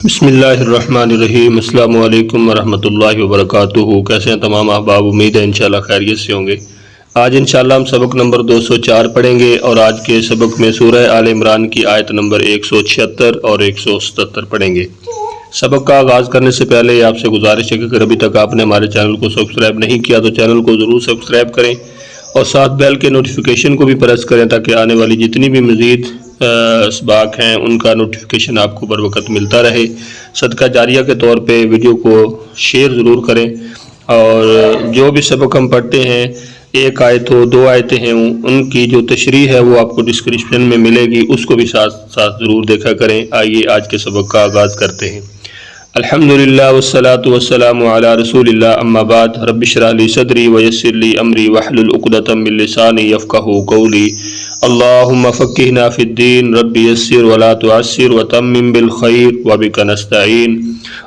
بسم اللہ الرحمن الرحیم۔ السلام علیکم ورحمۃ اللہ وبرکاتہ۔ کیسے ہیں تمام احباب؟ امید ہے انشاءاللہ خیریت سے ہوں گے۔ آج انشاءاللہ ہم سبق نمبر 204 پڑھیں گے اور آج کے سبق میں سورہ آل عمران کی آیت نمبر 176 اور 177 پڑھیں گے۔ سبق کا آغاز کرنے سے پہلے آپ سے گزارش ہے کہ اگر ابھی تک آپ نے ہمارے چینل کو سبسکرائب نہیں کیا تو چینل کو ضرور سبسکرائب کریں اور ساتھ بیل کے نوٹیفیکیشن کو بھی پریس کریں تاکہ آنے والی جتنی بھی مزید اسباق ہیں ان کا نوٹیفیکیشن آپ کو بر وقت ملتا رہے۔ صدقہ جاریہ کے طور پہ ویڈیو کو شیئر ضرور کریں اور جو بھی سبق ہم پڑھتے ہیں، ایک آیت ہو، دو آیتیں ہیں، ان کی جو تشریح ہے وہ آپ کو ڈسکرپشن میں ملے گی، اس کو بھی ساتھ ساتھ ضرور دیکھا کریں۔ آئیے آج کے سبق کا آغاز کرتے ہیں۔ الحمدللہ والصلاة والسلام علی رسول اللہ، اما بعد، رب اشرح لی صدری ویسر لی امری واحلل عقدۃ من لسانی یفقہوا قولی۔ اللہم فقہنا فی الدین، رب یسر ولا تعسر وتمم بالخیر وبک نستعین۔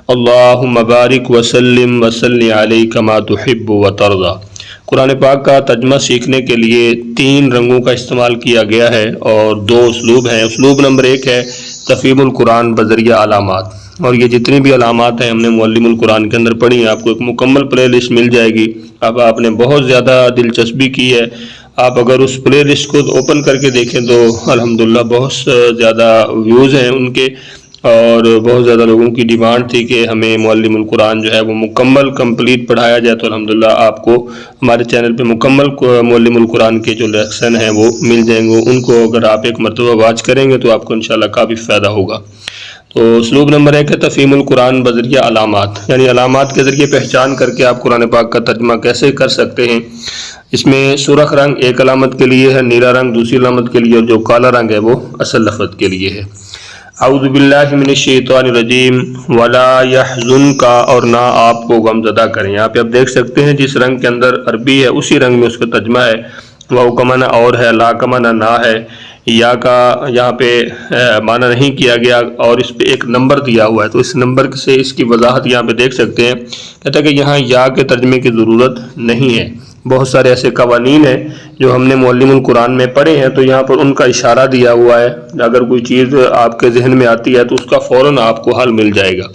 اللہم بارک وسلم وصلی علیک ما تحب وترضی۔ قرآن پاک کا ترجمہ سیکھنے کے لیے 3 رنگوں کا استعمال کیا گیا ہے اور 2 اسلوب ہیں۔ اسلوب نمبر 1 ہے تفہیم القرآن بذریعہ علامات، اور یہ جتنی بھی علامات ہیں ہم نے معلم القرآن کے اندر پڑھی ہیں، آپ کو ایک مکمل پلے لسٹ مل جائے گی۔ اب آپ نے بہت زیادہ دلچسپی کی ہے، آپ اگر اس پلے لسٹ کو اوپن کر کے دیکھیں تو الحمدللہ بہت زیادہ ویوز ہیں ان کے، اور بہت زیادہ لوگوں کی ڈیمانڈ تھی کہ ہمیں معلم القرآن جو ہے وہ مکمل کمپلیٹ پڑھایا جائے، تو الحمدللہ آپ کو ہمارے چینل پہ مکمل معلم القرآن کے جو لیسن ہیں وہ مل جائیں گے۔ ان کو اگر آپ ایک مرتبہ واچ کریں گے تو آپ کو انشاءاللہ کافی فائدہ ہوگا۔ تو اسلوب نمبر 1 ہے تفہیم القرآن بذریعہ علامات، یعنی علامات کے ذریعے پہچان کر کے آپ قرآن پاک کا ترجمہ کیسے کر سکتے ہیں۔ اس میں سرخ رنگ ایک علامت کے لیے ہے، نیلا رنگ دوسری علامت کے لیے، اور جو کالا رنگ ہے وہ اصل لفظ کے لیے ہے۔ اعوذ باللہ من الشیطان الرجیم ولا يحزنک، اور نہ آپ کو غم زدہ کریں۔ یہاں پہ آپ دیکھ سکتے ہیں جس رنگ کے اندر عربی ہے اسی رنگ میں اس کا ترجمہ ہے۔ واو کا معنی اور ہے، لا کا معنی نہ ہے، یا کا یہاں پہ معنی نہیں کیا گیا، اور اس پہ ایک نمبر دیا ہوا ہے، تو اس نمبر سے اس کی وضاحت یہاں پہ دیکھ سکتے ہیں۔ کہتا ہے کہ یہاں یا کے ترجمے کی ضرورت نہیں ہے۔ بہت سارے ایسے قوانین ہیں جو ہم نے معلم القرآن میں پڑھے ہیں، تو یہاں پر ان کا اشارہ دیا ہوا ہے، اگر کوئی چیز آپ کے ذہن میں آتی ہے تو اس کا فوراً آپ کو حل مل جائے گا۔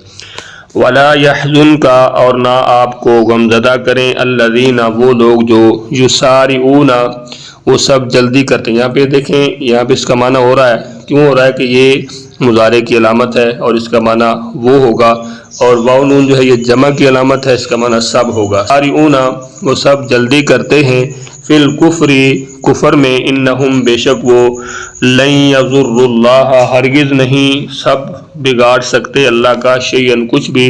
وَلَا يَحْزُنْكَ، اور نہ آپ کو غمزدہ کریں، الَّذِينَ، وہ لوگ جو يُسَارِعُونَ، وہ سب جلدی کرتے ہیں۔ یہاں پہ دیکھیں، یہاں پہ اس کا معنی ہو رہا ہے، کیوں ہو رہا ہے کہ یہ مضارع کی علامت ہے اور اس کا معنی وہ ہوگا، اور واو نون جو ہے یہ جمع کی علامت ہے، اس کا معنی سب ہوگا۔ سارعون، وہ سب جلدی کرتے ہیں، فی الکفر، کفر میں، انہم، بے شک وہ، لن یضر اللہ، ہرگز نہیں سب بگاڑ سکتے اللہ کا، شیئن، کچھ بھی،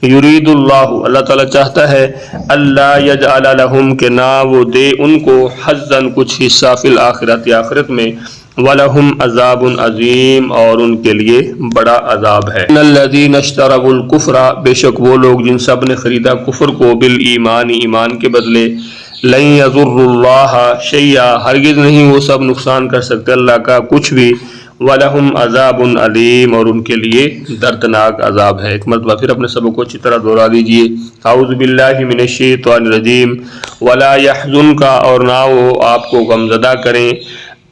یرید اللہ، اللہ تعالیٰ چاہتا ہے، اللہ یجعل لہم، کہ نہ وہ دے ان کو، حظاً، کچھ حصہ، فی الآخرت، آخرت میں، وَلَهُمْ عَذَابٌ عَظِيمٌ، اور ان کے لیے بڑا عذاب ہے۔ ان الذین اشتروا الکفر، بے شک وہ لوگ جن سب نے خریدا کفر کو، بالایمان، ایمان کے بدلے، لن یضر اللہ شیئا، ہرگز نہیں وہ سب نقصان کر سکتے اللہ کا کچھ بھی، وَلَهُمْ عَذَابٌ عَلِيمٌ، اور ان کے لیے دردناک عذاب ہے۔ ایک مرتبہ پھر اپنے سبق کو اچھی طرح دہرا دیجئے۔ اعوذ باللہ من الشیطان الرجیم وَلَا يَحْزُنْكَ، اور نہ وہ آپ کو غمزدہ کریں،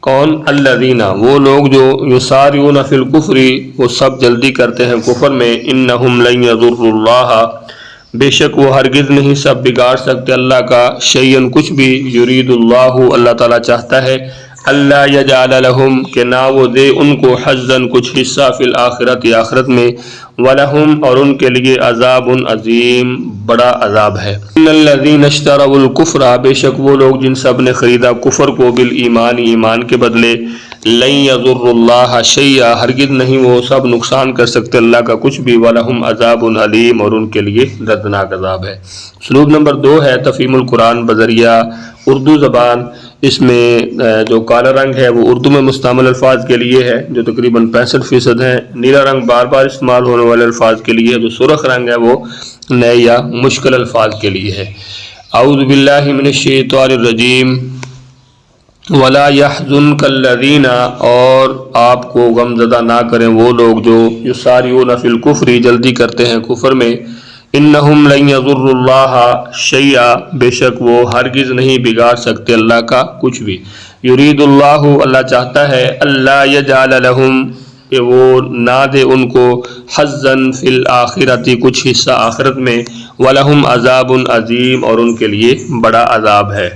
کون؟ الذین، وہ لوگ جو یسارعون فی الکفر، وہ سب جلدی کرتے ہیں کفر میں، انہم لن یضر اللہ، بے شک وہ ہرگز نہیں سب بگاڑ سکتے اللہ کا، شیئن، کچھ بھی، یرید اللہ، اللہ تعالیٰ چاہتا ہے، اللہ یجعل لہم، کہ نہ وہ دے ان کو، حظاً، کچھ حصہ، فی الآخرت، آخرت میں، وَلَهُمْ، اور ان کے لیے، عذاب عظیم، بڑا عذاب ہے۔ ان الذین اشتروا الکفر، بے شک وہ لوگ جن سب نے خریدا کفر کو، بالایمان، ایمان کے بدلے، لن یضر اللہ شیئا، ہرگز نہیں وہ سب نقصان کر سکتے اللہ کا کچھ بھی، وَلَهُمْ عذاب علیم، اور ان کے لیے دردناک عذاب ہے۔ اسلوب نمبر 2 ہے تفہیم القرآن بذریعہ اردو زبان۔ اس میں جو کالا رنگ ہے وہ اردو میں مستعمل الفاظ کے لیے ہے، جو تقریباً 65% ہیں۔ نیلا رنگ بار بار استعمال ہونے والے الفاظ کے لیے ہے، جو سرخ رنگ ہے وہ نئے یا مشکل الفاظ کے لیے ہے۔ اعوذ باللہ من الشیطان الرجیم وَلَا يَحْزُنْكَ الَّذِينَ، اور آپ کو غمزدہ نہ کریں وہ لوگ جو یسارعون فی الکفر، جلدی کرتے ہیں کفر میں، انہم لن یضر اللہ شیئا، بے شک وہ ہرگز نہیں بگاڑ سکتے اللہ کا کچھ بھی، یرید اللہ، اللہ چاہتا ہے، اللہ یجعل لہم، کہ وہ نہ دے ان کو حظًا فی الآخرۃ کچھ حصہ آخرت میں، وَلَهُمْ عَذَابٌ عظیم اور ان کے لیے بڑا عذاب ہے۔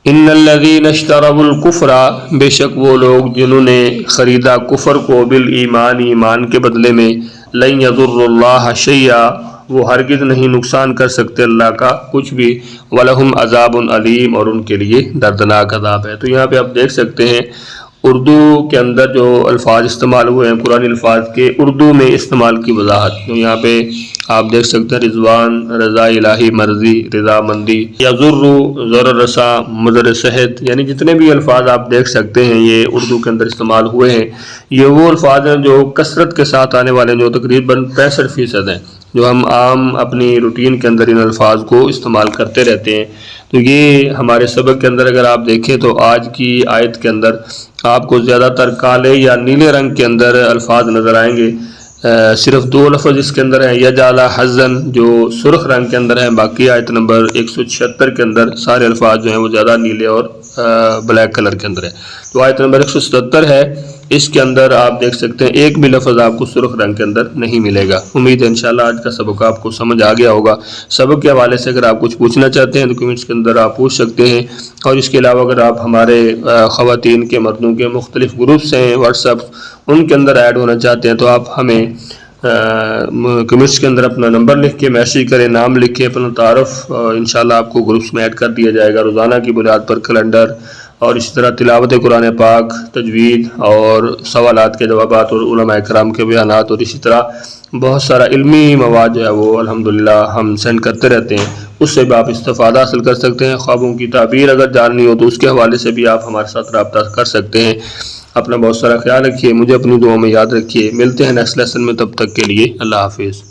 ان الذین اشتروا الکفر بے شک وہ لوگ جنہوں نے خریدا کفر کو بالایمان ایمان کے بدلے میں، لن یضروا اللہ شیئا وہ ہرگز نہیں نقصان کر سکتے اللہ کا کچھ بھی، وَلَهُمْ عَذَابٌ عَلِيمٌ اور ان کے لیے دردناک عذاب ہے۔ تو یہاں پہ آپ دیکھ سکتے ہیں اردو کے اندر جو الفاظ استعمال ہوئے ہیں قرآن الفاظ کے اردو میں استعمال کی وضاحت، تو یہاں پہ آپ دیکھ سکتے ہیں رضوان، رضا الہی، مرضی، رضا مندی، یضر، ضرر رسا، مضر صحت، یعنی جتنے بھی الفاظ آپ دیکھ سکتے ہیں یہ اردو کے اندر استعمال ہوئے ہیں، یہ وہ الفاظ ہیں جو کثرت کے ساتھ آنے والے ہیں، جو تقریباً 65% ہیں، جو ہم عام اپنی روٹین کے اندر ان الفاظ کو استعمال کرتے رہتے ہیں۔ تو یہ ہمارے سبق کے اندر اگر آپ دیکھیں تو آج کی آیت کے اندر آپ کو زیادہ تر کالے یا نیلے رنگ کے اندر الفاظ نظر آئیں گے، صرف 2 لفظ اس کے اندر ہیں، یجعل حظًا جو سرخ رنگ کے اندر ہیں، باقی آیت نمبر 176 کے اندر سارے الفاظ جو ہیں وہ زیادہ نیلے اور بلیک کلر کے اندر ہے۔ تو آیت نمبر 177 ہے، اس کے اندر آپ دیکھ سکتے ہیں ایک بھی لفظ آپ کو سرخ رنگ کے اندر نہیں ملے گا۔ امید ہے انشاءاللہ آج کا سبق آپ کو سمجھ آ گیا ہوگا۔ سبق کے حوالے سے اگر آپ کچھ پوچھنا چاہتے ہیں تو کمنٹس کے اندر آپ پوچھ سکتے ہیں، اور اس کے علاوہ اگر آپ ہمارے خواتین کے مردوں کے مختلف گروپس ہیں واٹس ایپ، ان کے اندر ایڈ ہونا چاہتے ہیں تو آپ ہمیں کمنٹس کے اندر اپنا نمبر لکھ کے میسیج کریں، نام لکھیں، اپنا تعارف، انشاءاللہ آپ کو گروپس میں ایڈ کر دیا جائے گا۔ روزانہ کی بنیاد پر کیلنڈر اور اسی طرح تلاوت قرآن پاک، تجوید اور سوالات کے جوابات اور علماء کرام کے بیانات، اور اسی طرح بہت سارا علمی مواد جو ہے وہ الحمدللہ ہم سینڈ کرتے رہتے ہیں، اس سے بھی آپ استفادہ حاصل کر سکتے ہیں۔ خوابوں کی تعبیر اگر جاننی ہو تو اس کے حوالے سے بھی آپ ہمارے ساتھ رابطہ کر سکتے ہیں۔ اپنا بہت سارا خیال رکھیے، مجھے اپنی دعاؤں میں یاد رکھیے۔ ملتے ہیں نیکسٹ لیسن میں، تب تک کے لیے اللہ حافظ۔